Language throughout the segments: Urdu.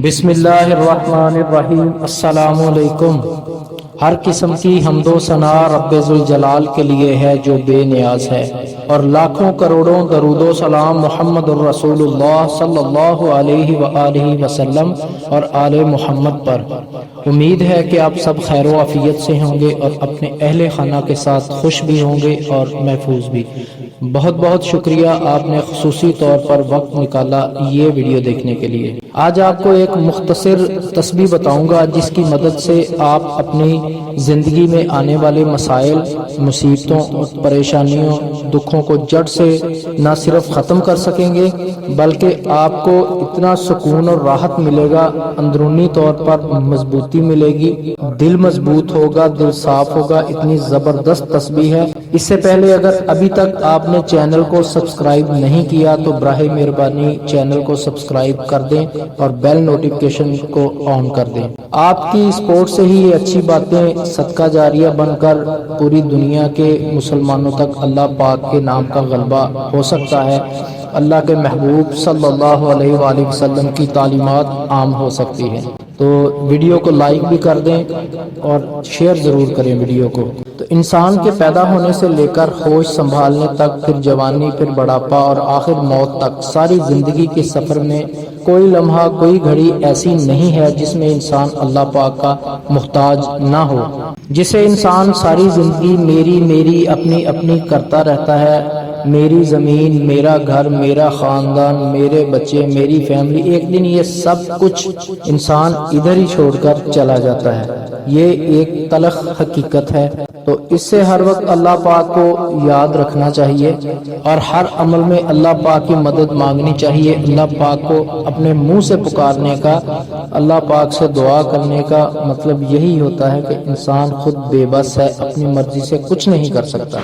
بسم اللہ الرحمن الرحیم۔ السلام علیکم۔ ہر قسم کی حمد و ثنا رب ذوالجلال کے لیے ہے جو بے نیاز ہے، اور لاکھوں کروڑوں درود و سلام محمد الرسول اللہ صلی اللہ علیہ وآلہ وسلم اور آل محمد پر۔ امید ہے کہ آپ سب خیر و عافیت سے ہوں گے اور اپنے اہل خانہ کے ساتھ خوش بھی ہوں گے اور محفوظ بھی۔ بہت بہت شکریہ، آپ نے خصوصی طور پر وقت نکالا یہ ویڈیو دیکھنے کے لیے۔ آج آپ کو ایک مختصر تسبیح بتاؤں گا جس کی مدد سے آپ اپنی زندگی میں آنے والے مسائل، مصیبتوں، پریشانیوں، دکھوں کو جڑ سے نہ صرف ختم کر سکیں گے بلکہ آپ کو اتنا سکون اور راحت ملے گا، اندرونی طور پر مضبوطی ملے گی، دل مضبوط ہوگا، دل صاف ہوگا۔ اتنی زبردست تسبیح ہے۔ اس سے پہلے اگر ابھی تک آپ نے چینل کو سبسکرائب نہیں کیا تو براہ مہربانی چینل کو سبسکرائب کر دیں اور بیل نوٹیفیکیشن کو آن کر دیں۔ آپ کی سپورٹ سے ہی یہ اچھی باتیں صدقہ جاریہ بن کر پوری دنیا کے مسلمانوں تک اللہ پاک کے نام کا غلبہ ہو سکتا ہے، اللہ کے محبوب صلی اللہ علیہ وآلہ وسلم کی تعلیمات عام ہو سکتی ہیں۔ تو ویڈیو کو لائک بھی کر دیں اور شیئر ضرور کریں ویڈیو کو۔ تو انسان کے پیدا ہونے سے لے کر ہوش سنبھالنے تک، پھر جوانی، پھر بڑھاپا اور آخر موت تک، ساری زندگی کے سفر میں کوئی لمحہ، کوئی گھڑی ایسی نہیں ہے جس میں انسان اللہ پاک کا محتاج نہ ہو، جسے انسان ساری زندگی میری میری اپنی اپنی کرتا رہتا ہے۔ میری زمین، میرا گھر، میرا خاندان، میرے بچے، میری فیملی، ایک دن یہ سب کچھ انسان ادھر ہی چھوڑ کر چلا جاتا ہے۔ یہ ایک تلخ حقیقت ہے۔ تو اس سے ہر وقت اللہ پاک کو یاد رکھنا چاہیے اور ہر عمل میں اللہ پاک کی مدد مانگنی چاہیے۔ اللہ پاک کو اپنے منہ سے پکارنے کا، اللہ پاک سے دعا کرنے کا مطلب یہی ہوتا ہے کہ انسان خود بے بس ہے، اپنی مرضی سے کچھ نہیں کر سکتا۔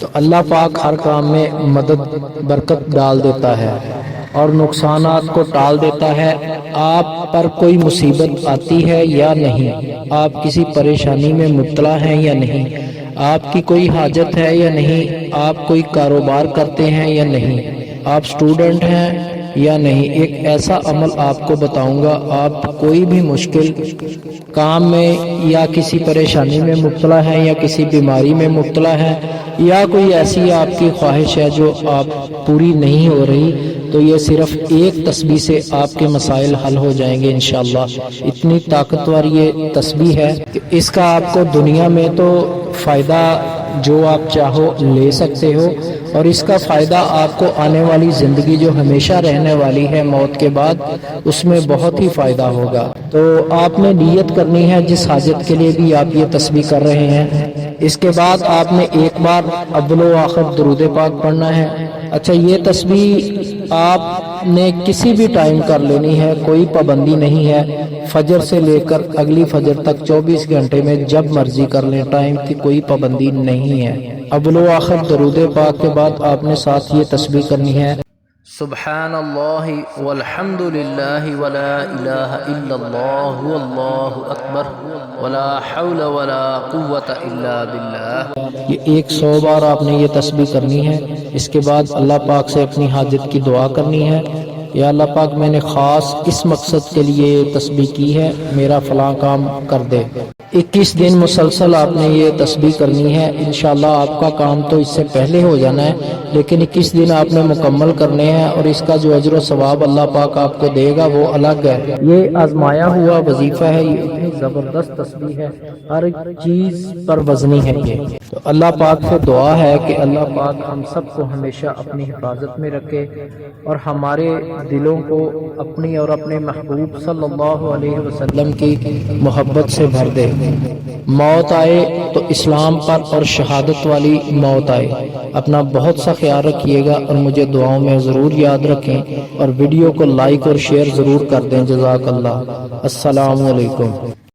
تو اللہ پاک ہر کام میں مدد، برکت ڈال دیتا ہے اور نقصانات کو ٹال دیتا ہے۔ آپ پر کوئی مصیبت آتی ہے یا نہیں، آپ کسی پریشانی میں مبتلا ہیں یا نہیں، آپ کی کوئی حاجت ہے یا نہیں، آپ کوئی کاروبار کرتے ہیں یا نہیں، آپ سٹوڈنٹ ہیں یا نہیں، ایک ایسا عمل آپ کو بتاؤں گا، آپ کوئی بھی مشکل کام میں یا کسی پریشانی میں مبتلا ہے یا کسی بیماری میں مبتلا ہے یا کوئی ایسی آپ کی خواہش ہے جو آپ پوری نہیں ہو رہی، تو یہ صرف ایک تسبیح سے آپ کے مسائل حل ہو جائیں گے انشاءاللہ۔ اتنی طاقتور یہ تسبیح ہے کہ اس کا آپ کو دنیا میں تو فائدہ جو آپ چاہو لے سکتے ہو، اور اس کا فائدہ آپ کو آنے والی زندگی جو ہمیشہ رہنے والی ہے موت کے بعد، اس میں بہت ہی فائدہ ہوگا۔ تو آپ نے نیت کرنی ہے جس حاجت کے لیے بھی آپ یہ تسبیح کر رہے ہیں۔ اس کے بعد آپ نے ایک بار اول و آخر درود پاک پڑھنا ہے۔ اچھا، یہ تسبیح آپ نے کسی بھی ٹائم کر لینی ہے، کوئی پابندی نہیں ہے۔ فجر سے لے کر اگلی فجر تک 24 گھنٹے میں جب مرضی کر لیں، ٹائم کی کوئی پابندی نہیں ہے۔ اول و آخر درود پاک کے بعد آپ نے ساتھ یہ تسبیح کرنی ہے: سبحان اللہ والحمد للہ ولا الہ الا اللہ واللہ اکبر ولا حول ولا قوة الا باللہ۔ یہ 100 بار آپ نے یہ تسبیح کرنی ہے۔ اس کے بعد اللہ پاک سے اپنی حاجت کی دعا کرنی ہے: یا اللہ پاک، میں نے خاص اس مقصد کے لیے تسبیح کی ہے، میرا فلاں کام کر دے۔ 21 دن مسلسل آپ نے یہ تسبیح کرنی ہے۔ انشاءاللہ آپ کا کام تو اس سے پہلے ہو جانا ہے، لیکن 21 دن آپ نے مکمل کرنے ہیں، اور اس کا جو اجر و ثواب اللہ پاک آپ کو دے گا وہ الگ ہے۔ یہ آزمایا ہوا وظیفہ ہے، یہ اتنی زبردست تسبیح ہے، ہر چیز پر وزنی ہے یہ۔ تو اللہ پاک سے دعا ہے کہ اللہ پاک ہم سب کو ہمیشہ اپنی حفاظت میں رکھے اور ہمارے دلوں کو اپنی اور اپنے محبوب صلی اللہ علیہ وسلم کی محبت سے بھر دے۔ موت آئے تو اسلام پر اور شہادت والی موت آئے۔ اپنا بہت سا خیال رکھیے گا اور مجھے دعاؤں میں ضرور یاد رکھیں، اور ویڈیو کو لائک اور شیئر ضرور کر دیں۔ جزاک اللہ۔ السلام علیکم۔